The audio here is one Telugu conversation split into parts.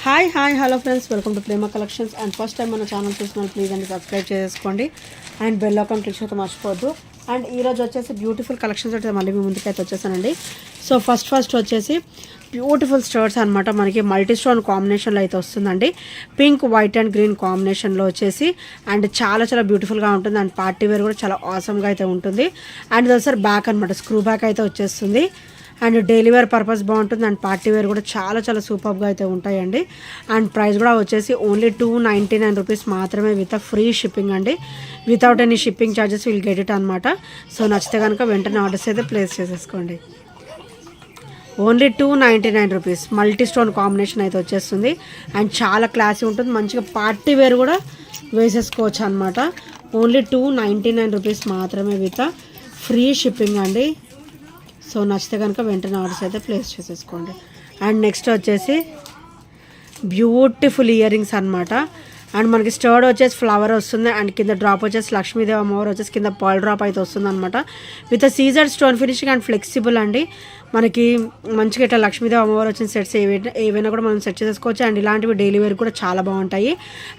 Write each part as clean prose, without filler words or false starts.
Hi hello friends, welcome to Prema collections. And first time మన ఛానల్ చూసిన ప్లీజ్ అండి సబ్స్క్రైబ్ చేసుకోండి అండ్ బెల్ ఐకాన్ క్లిక్ చేయడం మర్చిపోవద్దు. అండ్ ఈరోజు వచ్చేసి బ్యూటిఫుల్ కలెక్షన్స్ అయితే మళ్ళీ మీ ముందుకైతే వచ్చేసానండి. సో ఫస్ట్ వచ్చేసి బ్యూటిఫుల్ స్టర్ట్స్ అనమాట. మనకి మల్టీ స్టోన్ కాంబినేషన్లో అయితే వస్తుందండి. పింక్, వైట్ అండ్ గ్రీన్ కాంబినేషన్లో వచ్చేసి అండ్ చాలా బ్యూటిఫుల్గా ఉంటుంది. అండ్ పార్టీ వేర్ కూడా చాలా ఆసమ్గా అయితే ఉంటుంది. అండ్ ఇది ఒకసారి బ్యాక్ అనమాట, స్క్రూ బ్యాక్ అయితే వచ్చేస్తుంది. అండ్ డైలీ వేర్ పర్పస్ బాగుంటుంది. అండ్ పార్టీ వేర్ కూడా చాలా సూపర్గా అయితే ఉంటాయండి. అండ్ ప్రైస్ కూడా వచ్చేసి ఓన్లీ 299 రూపీస్ మాత్రమే విత్ ఫ్రీ షిప్పింగ్ అండి. Without any shipping charges will get it అనమాట. సో నచ్చితే కనుక వెంటనే ఆర్డర్స్ అయితే ప్లేస్ చేసేసుకోండి. Only 299 rupees multi stone combination అయితే వచ్చేస్తుంది. అండ్ చాలా క్లాసీ ఉంటుంది, మంచిగా పార్టీ వేర్ కూడా వేసేసుకోవచ్చు అనమాట. ఓన్లీ 299 రూపీస్ మాత్రమే విత్ ఫ్రీ షిప్పింగ్ అండి. సో నచ్చితే కనుక వెంటనే ఆర్డర్స్ అయితే ప్లేస్ చేసేసుకోండి. అండ్ నెక్స్ట్ వచ్చేసి బ్యూటిఫుల్ ఇయర్ రింగ్స్ అనమాట. అండ్ మనకి స్టర్డ్ వచ్చేసి ఫ్లవర్ వస్తుంది. అండ్ కింద డ్రాప్ వచ్చేసి లక్ష్మీదేవి అమ్మవారు వచ్చేసి కింద పర్ల్ డ్రాప్ అయితే వస్తుంది అనమాట. With Caesar stone finishing and flexible అండి. మనకి మంచిగా ఇట్లా లక్ష్మీదేవి అమ్మవారు వచ్చిన సెట్స్ ఏవైనా కూడా మనం సెట్ చేసుకోవచ్చు. అండ్ ఇలాంటివి డైలీ వేర్ కూడా చాలా బాగుంటాయి.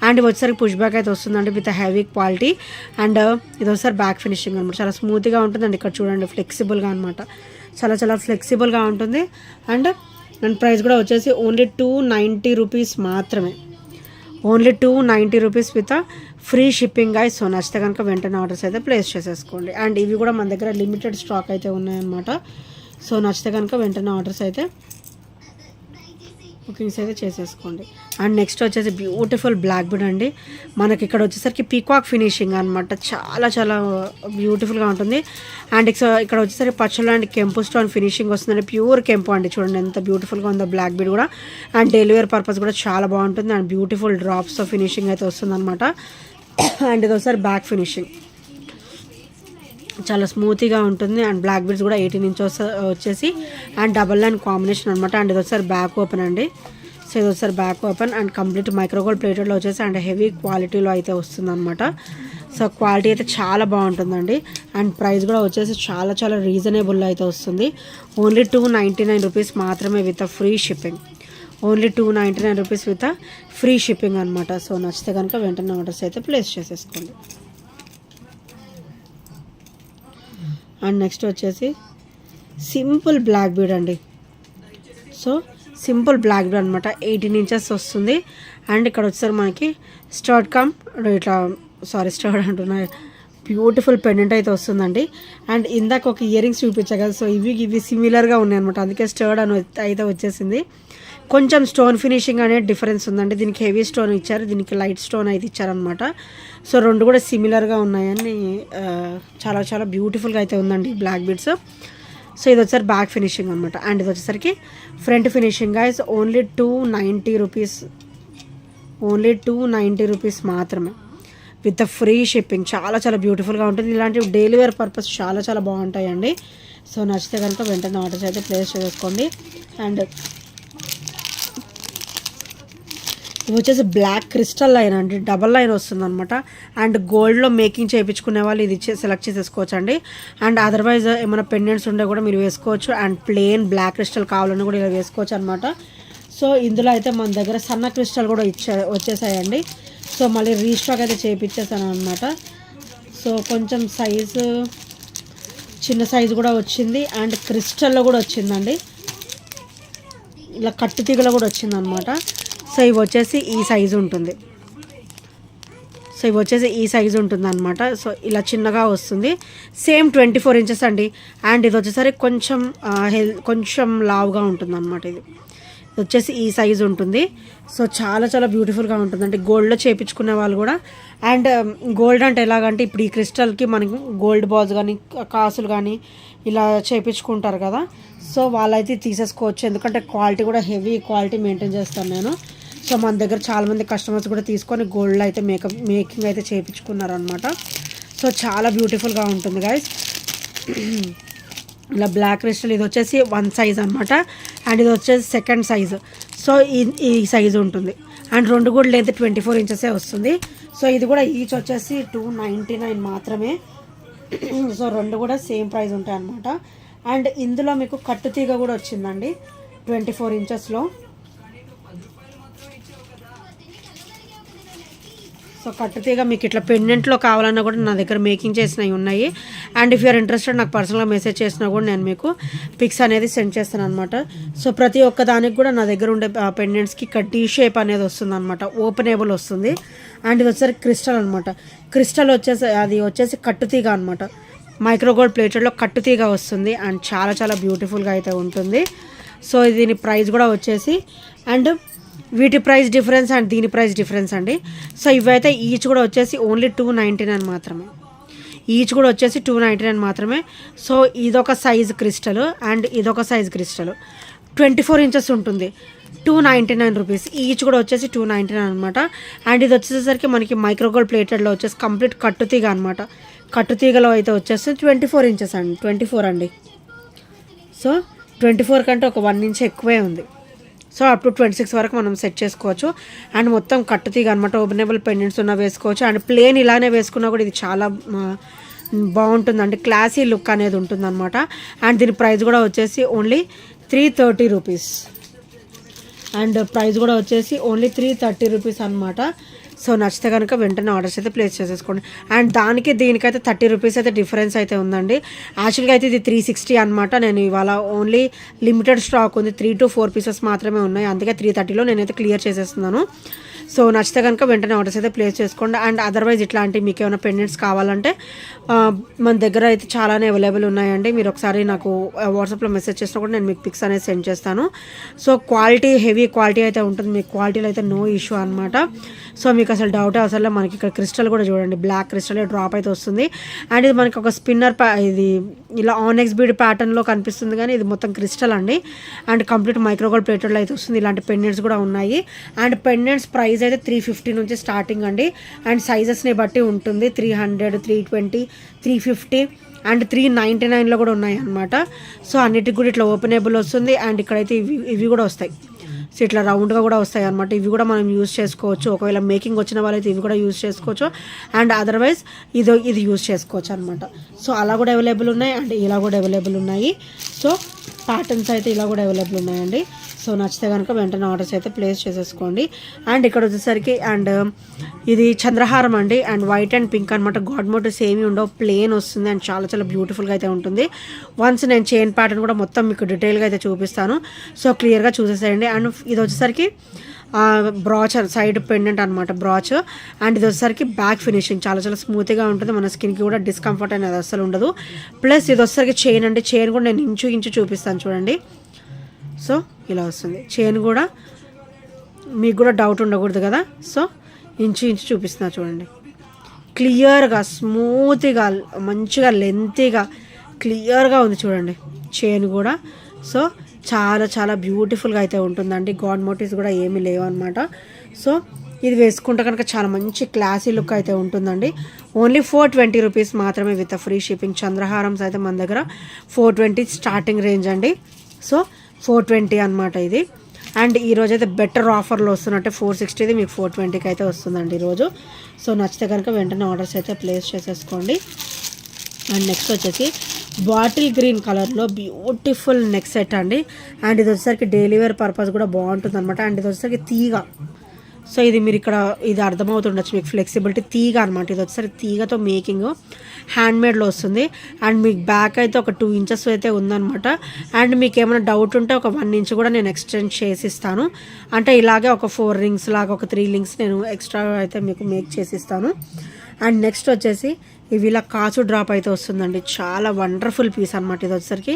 అండ్ వచ్చేసరికి పుష్ బ్యాక్ అయితే వస్తుందండి విత్ హెవీ క్వాలిటీ. అండ్ ఇది ఒకసారి బ్యాక్ ఫినిషింగ్ అనమాట, చాలా స్మూత్గా ఉంటుందండి. ఇక్కడ చూడండి, ఫ్లెక్సిబుల్గా అనమాట, చాలా ఫ్లెక్సిబుల్గా ఉంటుంది. అండ్ ప్రైస్ కూడా వచ్చేసి ఓన్లీ 290 రూపీస్ మాత్రమే. Only 290 rupees with free shipping guys. So నచ్చితే కనుక వెంటనే ఆర్డర్స్ అయితే ప్లేస్ చేసేసుకోండి. అండ్ ఇవి కూడా మన దగ్గర లిమిటెడ్ స్టాక్ అయితే ఉన్నాయన్నమాట. సో నచ్చితే కనుక వెంటనే ఆర్డర్స్ అయితే బుకింగ్స్ అయితే చేసేసుకోండి. అండ్ నెక్స్ట్ వచ్చేసి బ్యూటిఫుల్ బ్లాక్ బీడ్ అండి. మనకి ఇక్కడ వచ్చేసరికి పీకాక్ ఫినిషింగ్ అనమాట, చాలా బ్యూటిఫుల్గా ఉంటుంది. అండ్ ఇక్కడ వచ్చేసరికి పచ్చలు అండ్ కెంపు స్టోన్ ఫినిషింగ్ వస్తుందండి. ప్యూర్ కెంపు అండి, చూడండి ఎంత బ్యూటిఫుల్గా ఉందో బ్లాక్ బీడ్ కూడా. అండ్ డైలీ వేర్ పర్పస్ కూడా చాలా బాగుంటుంది. అండ్ బ్యూటిఫుల్ డ్రాప్స్తో ఫినిషింగ్ అయితే వస్తుంది అనమాట. అండ్ ఇది ఒకసారి బ్యాక్ ఫినిషింగ్ చాలా స్మూత్గా ఉంటుంది. అండ్ బ్లాక్ బీడ్స్ కూడా 18 ఇంచ్ వచ్చేసి అండ్ డబల్ లైన్ కాంబినేషన్ అనమాట. అండ్ ఇది ఒకసారి బ్యాక్ ఓపెన్ అండి. సో ఇది ఒకసారి back open and complete micro gold ప్లేటెడ్లో వచ్చేసి అండ్ హెవీ క్వాలిటీలో అయితే వస్తుంది అనమాట. సో క్వాలిటీ అయితే చాలా బాగుంటుందండి. అండ్ ప్రైస్ కూడా వచ్చేసి చాలా రీజనబుల్లో అయితే వస్తుంది. ఓన్లీ 299 రూపీస్ మాత్రమే with free shipping. Only 299 rupees with free shipping అనమాట. సో నచ్చితే కనుక వెంటనే ఆర్డర్స్ అయితే ప్లేస్ చేసేసుకోండి. అండ్ నెక్స్ట్ వచ్చేసి సింపుల్ బ్లాక్ బీడ్ అండి. సో సింపుల్ బ్లాక్ బీడ్ అనమాట, 18 ఇంచెస్ వస్తుంది. అండ్ ఇక్కడ వచ్చేసరికి మనకి స్టర్డ్ అంటున్నా బ్యూటిఫుల్ పెండెంట్ అయితే వస్తుందండి. అండ్ ఇందాక ఒక ఇయర్ రింగ్స్ చూపించా కదా, సో ఇవి సిమిలర్గా ఉన్నాయి అనమాట, అందుకే స్టర్డ్ అని అయితే వచ్చేసింది. కొంచెం స్టోన్ ఫినిషింగ్ అనేది డిఫరెన్స్ ఉందండి. దీనికి హెవీ స్టోన్ ఇచ్చారు, దీనికి లైట్ స్టోన్ అయితే ఇచ్చారనమాట. సో రెండు కూడా సిమిలర్గా ఉన్నాయని చాలా బ్యూటిఫుల్గా అయితే ఉందండి బ్లాక్ బీడ్స్. సో ఇది వచ్చేసరికి బ్యాక్ ఫినిషింగ్ అనమాట. అండ్ ఇది వచ్చేసరికి front finishing guys. Only 290 rupees. Only 290 rupees మాత్రమే విత్ ఫ్రీ షిప్పింగ్. చాలా బ్యూటిఫుల్గా ఉంటుంది. ఇలాంటివి డైలీ వేర్ పర్పస్ చాలా బాగుంటాయండి. సో నచ్చితే కనుక వెంటనే ఆర్డర్స్ అయితే ప్లేస్ చేసుకోండి. అండ్ ఇవి వచ్చేసి బ్లాక్ క్రిస్టల్ లైన్ అండి, డబల్ లైన్ వస్తుంది అనమాట. అండ్ గోల్డ్లో మేకింగ్ చేయించుకునే వాళ్ళు ఇది సెలెక్ట్ చేసేసుకోవచ్చు అండి. అండ్ అదర్వైజ్ ఏమైనా పెండెంట్స్ ఉంటే కూడా మీరు వేసుకోవచ్చు. అండ్ ప్లెయిన్ బ్లాక్ క్రిస్టల్ కావాలని కూడా ఇలా వేసుకోవచ్చు అనమాట. సో ఇందులో అయితే మన దగ్గర సన్న క్రిస్టల్ కూడా వచ్చేసాయండి. సో మళ్ళీ రీస్టాక్ అయితే చేయించేసాను అనమాట. సో కొంచెం సైజు చిన్న సైజు కూడా వచ్చింది. అండ్ క్రిస్టల్లో కూడా వచ్చిందండి, ఇలా కట్టు తీగలో కూడా వచ్చింది అనమాట. సో ఇవి వచ్చేసి ఈ సైజు ఉంటుంది. అనమాట. సో ఇలా చిన్నగా వస్తుంది. సేమ్ 24 ఇంచెస్ అండి. అండ్ ఇది వచ్చేసరికి కొంచెం లావుగా ఉంటుంది అనమాట. ఇది వచ్చేసి ఈ సైజు ఉంటుంది. సో చాలా బ్యూటిఫుల్గా ఉంటుందండి. గోల్డ్లో చేయించుకునే వాళ్ళు కూడా. అండ్ గోల్డ్ అంటే ఎలాగంటే ఇప్పుడు ఈ క్రిస్టల్కి మనకి గోల్డ్ బాల్స్ కానీ కాసులు కానీ ఇలా చేయించుకుంటారు కదా, సో వాళ్ళైతే తీసేసుకోవచ్చు. ఎందుకంటే క్వాలిటీ కూడా హెవీ క్వాలిటీ మెయింటైన్ చేస్తాను నేను. సో మన దగ్గర చాలామంది కస్టమర్స్ కూడా తీసుకొని గోల్డ్ అయితే మేకింగ్ అయితే చేయించుకున్నారనమాట. సో చాలా బ్యూటిఫుల్గా ఉంటుంది గైస్. ఇలా బ్లాక్ క్రిస్టల్ ఇది వచ్చేసి 1 సైజ్ అనమాట. అండ్ ఇది వచ్చేసి 2nd సైజు. సో ఈ సైజు ఉంటుంది. అండ్ రెండు కూడా లెంత్ 24 ఇంచెసే వస్తుంది. సో ఇది కూడా ఈచ్ వచ్చేసి 299 మాత్రమే. సో రెండు కూడా సేమ్ ప్రైస్ ఉంటాయి అనమాట. అండ్ ఇందులో మీకు కట్టు తీగ కూడా వచ్చిందండి 24 ఇంచెస్లో. సో కట్టుతీగ మీకు ఇట్లా పెండెంట్లో కావాలన్నా కూడా నా దగ్గర మేకింగ్ చేసినవి ఉన్నాయి. అండ్ ఇఫ్ యూఆర్ ఇంట్రెస్టెడ్ నాకు పర్సనల్గా మెసేజ్ చేసినా కూడా నేను మీకు పిక్స్ అనేది సెండ్ చేస్తాను అనమాట. సో ప్రతి ఒక్క దానికి కూడా నా దగ్గర ఉండే పెండెంట్స్కి ఇక్కడ టీ షేప్ అనేది వస్తుంది అనమాట, ఓపెనేబుల్ వస్తుంది. అండ్ ఇది వచ్చేసరికి క్రిస్టల్ అనమాట. క్రిస్టల్ వచ్చేసి కట్టుతీగ అనమాట. మైక్రోగోల్డ్ ప్లేటెడ్లో కట్టుతీగ వస్తుంది అండ్ చాలా చాలా బ్యూటిఫుల్గా అయితే ఉంటుంది. సో దీని ప్రైస్ కూడా వచ్చేసి అండ్ వీటి ప్రైస్ డిఫరెన్స్ అండ్ దీని ప్రైస్ డిఫరెన్స్ అండి. సో ఇవైతే ఈచ్ కూడా వచ్చేసి ఓన్లీ 299 మాత్రమే. ఈచ్ కూడా వచ్చేసి 299 మాత్రమే. సో ఇదొక సైజ్ క్రిస్టల్ అండ్ ఇదొక సైజ్ క్రిస్టల్ 24 ఇంచెస్ ఉంటుంది. 299 రూపీస్. ఈచ్ కూడా వచ్చేసి 299 అనమాట. అండ్ ఇది వచ్చేసరికి మనకి మైక్రోగోల్డ్ ప్లేటెడ్లో వచ్చేసి కంప్లీట్ కట్టుతీగ అనమాట. కట్టుతీగలో అయితే వచ్చేసి 24 ఇంచెస్ అండి. 24 అండి. సో 24 కంటే ఒక 1 ఇంచ్ ఎక్కువే ఉంది. సో అప్ టు 26 వరకు మనం సెట్ చేసుకోవచ్చు. అండ్ మొత్తం కట్టుతీగ అనమాట. ఓపెనబుల్ పెండెంట్స్ ఉన్న వేసుకోవచ్చు. అండ్ ప్లేన్ ఇలానే వేసుకున్నా కూడా ఇది చాలా బాగుంటుందండి. క్లాసీ లుక్ అనేది ఉంటుందన్నమాట. అండ్ దీని ప్రైస్ కూడా వచ్చేసి ఓన్లీ 330 రూపీస్. అండ్ ప్రైస్ కూడా వచ్చేసి ఓన్లీ 330 రూపీస్ అనమాట. సో నచ్చితే కనుక వెంటనే ఆర్డర్స్ అయితే ప్లేస్ చేసేసుకోండి. అండ్ దీనికైతే 30 రూపీస్ అయితే డిఫరెన్స్ అయితే ఉందండి. యాక్చువల్గా అయితే ఇది 360 అనమాట. నేను ఇవాళ ఓన్లీ లిమిటెడ్ స్టాక్ ఉంది, 3 to 4 పీసెస్ మాత్రమే ఉన్నాయి. అందుకే 330లో నేనైతే క్లియర్ చేసేస్తున్నాను. సో నచ్చితే కనుక వెంటనే ఆర్డర్స్ అయితే ప్లేస్ చేసుకోండి. అండ్ అదర్వైజ్ ఇట్లాంటి మీకు ఏమైనా పెండెంట్స్ కావాలంటే మన దగ్గర అయితే చాలానే అవైలబుల్ ఉన్నాయండి. మీరు ఒకసారి నాకు వాట్సాప్లో మెసేజ్ చేసినా కూడా నేను మీకు పిక్స్ అనేది సెండ్ చేస్తాను. సో క్వాలిటీ హెవీ క్వాలిటీ అయితే ఉంటుంది. మీకు క్వాలిటీలో అయితే నో ఇష్యూ అనమాట. సో మీకు అసలు డౌటే అసలు మనకి ఇక్కడ క్రిస్టల్ కూడా చూడండి, బ్లాక్ క్రిస్టల్ డ్రాప్ అయితే వస్తుంది. అండ్ ఇది మనకి ఒక స్పిన్నర్ ఇది ఇలా ఆనెక్స్ బీడ్ ప్యాటర్న్లో కనిపిస్తుంది కానీ ఇది మొత్తం క్రిస్టల్ అండి. అండ్ కంప్లీట్ మైక్రోగోల్డ్ ప్లేటెడ్లో అయితే వస్తుంది. ఇలాంటి పెండెంట్స్ కూడా ఉన్నాయి. అండ్ పెండెంట్స్ ప్రైస్ అయితే 350 నుంచి స్టార్టింగ్ అండి. అండ్ సైజెస్ని బట్టి ఉంటుంది. 300, 320, 350 అండ్ 399లో కూడా ఉన్నాయి అన్నమాట. సో అన్నిటికి కూడా ఇట్లా ఓపెనబుల్ వస్తుంది. అండ్ ఇక్కడైతే ఇవి కూడా వస్తాయి. సో ఇట్లా రౌండ్గా కూడా వస్తాయి అనమాట. ఇవి కూడా మనం యూజ్ చేసుకోవచ్చు. ఒకవేళ మేకింగ్ వచ్చిన వాళ్ళైతే ఇవి కూడా యూజ్ చేసుకోవచ్చు. అండ్ అదర్వైజ్ ఇది యూజ్ చేసుకోవచ్చు అనమాట. సో అలా కూడా అవైలబుల్ ఉన్నాయి. అండ్ ఇలా కూడా అవైలబుల్ ఉన్నాయి. సో ప్యాటర్న్స్ అయితే ఇలా కూడా అవైలబుల్ ఉన్నాయండి. సో నచ్చితే కనుక వెంటనే ఆర్డర్స్ అయితే ప్లేస్ చేసేసుకోండి. అండ్ ఇక్కడ వచ్చేసరికి అండ్ ఇది చంద్రహారం అండి. అండ్ వైట్ అండ్ పింక్ అనమాట. గాడ్ మోటివ్స్ ఏమి ఉండవు, ప్లేన్ వస్తుంది. అండ్ చాలా చాలా బ్యూటిఫుల్గా అయితే ఉంటుంది. వన్స్ నేను చైన్ ప్యాటర్న్ కూడా మొత్తం మీకు డీటెయిల్గా అయితే చూపిస్తాను. సో క్లియర్గా చూసేసేయండి. అండ్ ఇది వచ్చేసరికి బ్రాచ్ సైడ్ పెండెంట్ అనమాట, బ్రాచ్. అండ్ ఇది వచ్చేసరికి బ్యాక్ ఫినిషింగ్ చాలా చాలా స్మూత్గా ఉంటుంది. మన స్కిన్కి కూడా డిస్కంఫర్ట్ అనేది అస్సలు ఉండదు. ప్లస్ ఇది వచ్చేసరికి చైన్ అండి. చైన్ కూడా నేను ఇంచు చూపిస్తాను చూడండి. సో ఇలా వస్తుంది చైన్ కూడా. మీకు కూడా డౌట్ ఉండకూడదు కదా. సో ఇంచు చూపిస్తున్నా చూడండి. క్లియర్గా స్మూత్గా మంచిగా లెంతీగా క్లియర్గా ఉంది చూడండి చైన్ కూడా. సో చాలా చాలా బ్యూటిఫుల్గా అయితే ఉంటుందండి. గాడ్ మోటివ్స్ కూడా ఏమీ లేవు అనమాట. సో ఇది వేసుకుంటే కనుక చాలా మంచి క్లాసీ లుక్ అయితే ఉంటుందండి. ఓన్లీ 420 రూపీస్ మాత్రమే విత్ ఫ్రీ షిప్పింగ్. చంద్రహారమ్స్ అయితే మన దగ్గర 420 స్టార్టింగ్ రేంజ్ అండి. సో 420 అనమాట ఇది. అండ్ ఈరోజు అయితే బెటర్ ఆఫర్లో వస్తున్నట్టే 460ది మీకు 420కి అయితే వస్తుందండి ఈరోజు. సో నచ్చితే కనుక వెంటనే ఆర్డర్స్ అయితే ప్లేస్ చేసేసుకోండి. అండ్ నెక్స్ట్ వచ్చేసి బాటిల్ గ్రీన్ కలర్లో బ్యూటిఫుల్ నెక్ సెట్ అండి. అండ్ ఇది వచ్చేసరికి డైలీ వేర్ పర్పస్ కూడా బాగుంటుంది అనమాట. అండ్ ఇది వచ్చేసరికి తీగ. సో ఇది మీరు ఇక్కడ ఇది అర్థమవుతుండొచ్చు మీకు, ఫ్లెక్సిబిలిటీ తీగ అనమాట. ఇది వచ్చేసరికి తీగతో మేకింగ్ హ్యాండ్మేడ్లో వస్తుంది. అండ్ మీకు బ్యాక్ అయితే ఒక 2 ఇంచెస్ అయితే ఉందన్నమాట. అండ్ మీకు ఏమైనా డౌట్ ఉంటే ఒక 1 ఇంచ్ కూడా నేను ఎక్స్టెండ్ చేసిస్తాను. అంటే ఇలాగే ఒక 4 రింగ్స్ లాగా ఒక 3 రింగ్స్ నేను ఎక్స్ట్రా అయితే మీకు మేక్ చేసిస్తాను. అండ్ నెక్స్ట్ వచ్చేసి ఇవి ఇలా కాచు డ్రాప్ అయితే వస్తుందండి. చాలా వండర్ఫుల్ పీస్ అనమాట. ఇది వచ్చేసరికి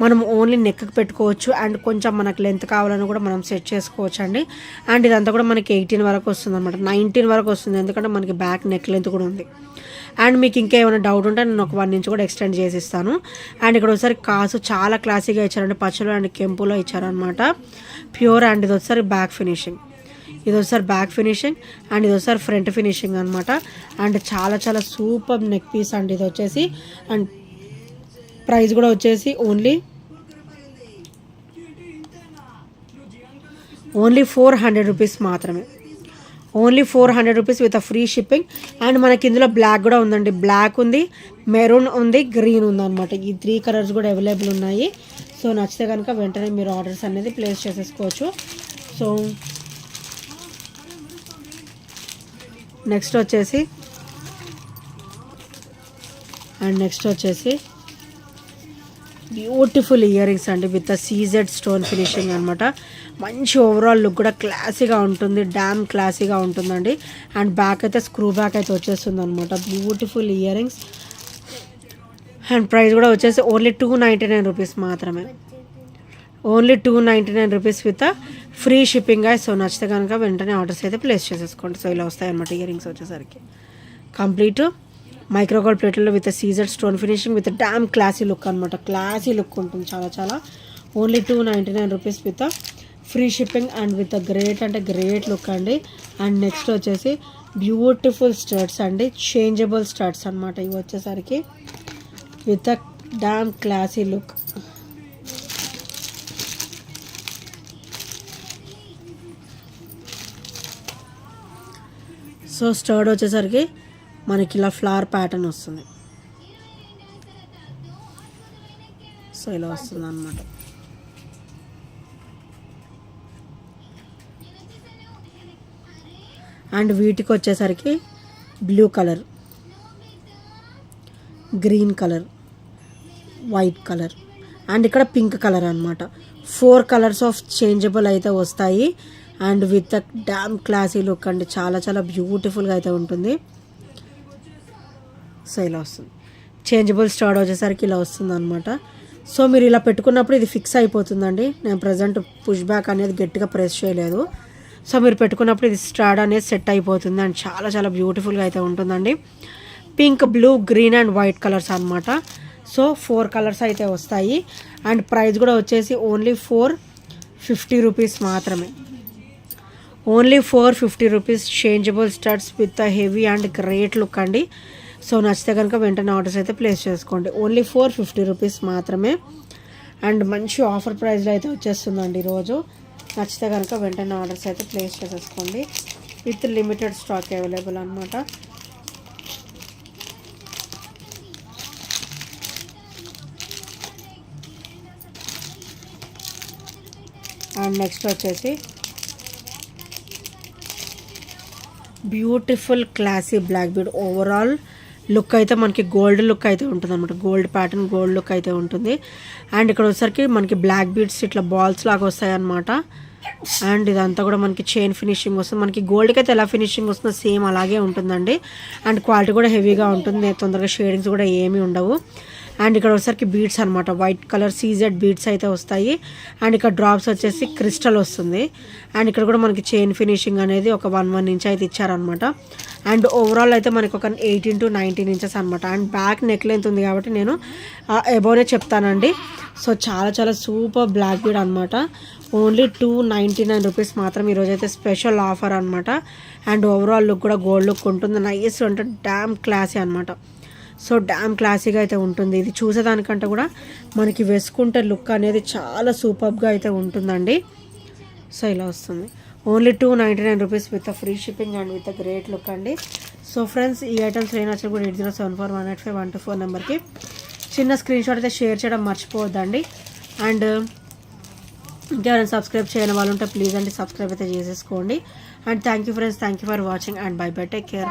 మనం ఓన్లీ నెక్కి పెట్టుకోవచ్చు. అండ్ కొంచెం మనకు లెంత్ కావాలని కూడా మనం సెట్ చేసుకోవచ్చు అండి. అండ్ ఇదంతా కూడా మనకి 18 వరకు వస్తుంది అనమాట, 19 వరకు వస్తుంది. ఎందుకంటే మనకి బ్యాక్ నెక్ లెంత్ కూడా ఉంది. అండ్ మీకు ఇంకా ఏమైనా డౌట్ ఉంటే నేను ఒక 1 ఇంచ్ కూడా ఎక్స్టెండ్ చేసి ఇస్తాను. అండ్ ఇక్కడ ఒకసారి కాసు చాలా క్లాసీగా ఇచ్చారండి. పచ్చలు అండ్ కెంపులో ఇచ్చారనమాట ప్యూర్. అండ్ ఇది వచ్చేసరి బ్యాక్ ఫినిషింగ్, ఇది ఒకసారి బ్యాక్ ఫినిషింగ్ అండ్ ఇది ఒకసారి ఫ్రంట్ ఫినిషింగ్ అనమాట. అండ్ చాలా చాలా సూపర్ నెక్ పీస్ అండి ఇది వచ్చేసి. అండ్ ప్రైస్ కూడా వచ్చేసి ఓన్లీ 400 రూపీస్ మాత్రమే. Only 400 rupees with free shipping. And మనకి ఇందులో బ్లాక్ కూడా ఉందండి. బ్లాక్ ఉంది, మెరూన్ ఉంది, గ్రీన్ ఉంది అనమాట. ఈ 3 కలర్స్ కూడా అవైలబుల్ ఉన్నాయి. సో నచ్చితే కనుక వెంటనే మీరు ఆర్డర్స్ అనేది ప్లేస్ చేసేసుకోవచ్చు. సో నెక్స్ట్ వచ్చేసి బ్యూటిఫుల్ ఇయర్ రింగ్స్ అండి విత్ సీజెడ్ స్టోన్ ఫినిషింగ్ అనమాట. మంచి ఓవరాల్ లుక్ కూడా క్లాసీగా ఉంటుంది, డ్యామ్ క్లాసీగా ఉంటుందండి. అండ్ బ్యాక్ అయితే స్క్రూ బ్యాక్ అయితే వచ్చేస్తుంది అనమాట. Beautiful ear rings and price కూడా వచ్చేసి ఓన్లీ 299 రూపీస్ మాత్రమే. Only 299 rupees with free shipping. So నచ్చితే కనుక వెంటనే ఆర్డర్స్ అయితే ప్లేస్ చేసేసుకోండి. సో ఇలా వస్తాయి అనమాట ఇయర్ రింగ్స్ వచ్చేసరికి. కంప్లీట్ మైక్రోగోల్డ్ ప్లేట్లో with Caesar stone finishing with damn classy look అనమాట. క్లాసీ లుక్ ఉంటుంది చాలా చాలా. Only 299 rupees with free shipping and with great అంటే గ్రేట్ లుక్ అండి. అండ్ నెక్స్ట్ వచ్చేసి బ్యూటిఫుల్ స్టడ్స్ అండి, చేంజబుల్ స్టడ్స్ అనమాట. ఇవి వచ్చేసరికి with damn classy look. So stud వచ్చేసరికి మనకి ఇలా ఫ్లవర్ ప్యాటర్న్ వస్తుంది. సో ఇలా వస్తుంది అన్నమాట. అండ్ వీటికి వచ్చేసరికి blue colour, green colour, white colour and ఇక్కడ పింక్ కలర్ అనమాట. 4 కలర్స్ ఆఫ్ చేంజబుల్ అయితే వస్తాయి. And with damn classy look అండి. చాలా చాలా బ్యూటిఫుల్గా అయితే ఉంటుంది. సో ఇలా వస్తుంది. చేంజబుల్ స్టార్ట్ వచ్చేసరికి ఇలా వస్తుంది అనమాట. సో మీరు ఇలా పెట్టుకున్నప్పుడు ఇది ఫిక్స్ అయిపోతుందండి. నేను ప్రజెంట్ పుష్ బ్యాక్ అనేది గట్టిగా ప్రెస్ చేయలేదు. సో మీరు పెట్టుకున్నప్పుడు ఇది స్టార్ట్ అనేది సెట్ అయిపోతుంది. అండ్ చాలా చాలా బ్యూటిఫుల్గా అయితే ఉంటుందండి. Pink, blue, green and white colours అనమాట. సో 4 కలర్స్ అయితే వస్తాయి. అండ్ ప్రైస్ కూడా వచ్చేసి ఓన్లీ 450 రూపీస్ మాత్రమే. Only 450 rupees. Changeable studs with heavy and great look అండి. సో నచ్చితే కనుక వెంటనే ఆర్డర్స్ అయితే ప్లేస్ చేసుకోండి. ఓన్లీ 450 రూపీస్ మాత్రమే. అండ్ మంచి ఆఫర్ ప్రైస్లో అయితే వచ్చేస్తుందండి ఈరోజు. నచ్చితే కనుక వెంటనే ఆర్డర్స్ అయితే ప్లేస్ చేసేసుకోండి. విత్ లిమిటెడ్ స్టాక్ అవైలబుల్ అనమాట. అండ్ నెక్స్ట్ వచ్చేసి beautiful classy black bead. Overall look అయితే మనకి గోల్డ్ లుక్ అయితే ఉంటుంది అనమాట. గోల్డ్ ప్యాటర్న్, గోల్డ్ లుక్ అయితే ఉంటుంది. అండ్ ఇక్కడ వచ్చేసరికి మనకి బ్లాక్ బీడ్స్ ఇట్లా బాల్స్ లాగా వస్తాయి అన్నమాట. అండ్ ఇదంతా కూడా మనకి చైన్ ఫినిషింగ్ వస్తుంది. మనకి గోల్డ్కి అయితే ఎలా ఫినిషింగ్ వస్తుందో సేమ్ అలాగే ఉంటుందండి. అండ్ క్వాలిటీ కూడా హెవీగా ఉంటుంది. తొందరగా షేడింగ్స్ కూడా ఏమీ ఉండవు. అండ్ ఇక్కడ వచ్చేసరికి బీడ్స్ అనమాట. వైట్ కలర్ సీజెడ్ బీడ్స్ అయితే వస్తాయి. అండ్ ఇక్కడ డ్రాప్స్ వచ్చేసి క్రిస్టల్ వస్తుంది. అండ్ ఇక్కడ కూడా మనకి చైన్ ఫినిషింగ్ అనేది ఒక 1 ఇంచ్ అయితే ఇచ్చారనమాట. అండ్ ఓవరాల్ అయితే మనకి ఒక 18 to 19 ఇంచెస్ అనమాట. అండ్ బ్యాక్ నెక్ లెంత్ ఉంది కాబట్టి నేను అబోనే చెప్తానండి. సో చాలా చాలా సూపర్ బ్లాక్ బీడ్ అనమాట. ఓన్లీ 299 రూపీస్ మాత్రం. ఈరోజు అయితే స్పెషల్ ఆఫర్ అనమాట. అండ్ ఓవరాల్ లుక్ కూడా గోల్డ్ లుక్ ఉంటుంది. నైస్ అంటే డ్యామ్ క్లాసీ అనమాట. సో డ్యామ్ క్లాసీగా అయితే ఉంటుంది. ఇది చూసేదానికంటే కూడా మనకి వేసుకుంటే లుక్ అనేది చాలా సూపర్గా అయితే ఉంటుందండి. సో ఇలా వస్తుంది. Only 299 rupees with free shipping and with great look అండి. సో ఫ్రెండ్స్, ఈ ఐటమ్స్ ఏ నచ్చినా కూడా 8074185124 నెంబర్కి చిన్న స్క్రీన్ షాట్ అయితే షేర్ చేయడం మర్చిపోవద్దండి. అండ్ ఇంకెవరైనా సబ్స్క్రైబ్ చేయని వాళ్ళు ఉంటే ప్లీజ్ అండి సబ్స్క్రైబ్ అయితే చేసేసుకోండి. And thank you friends, thank you for watching and by by, take care.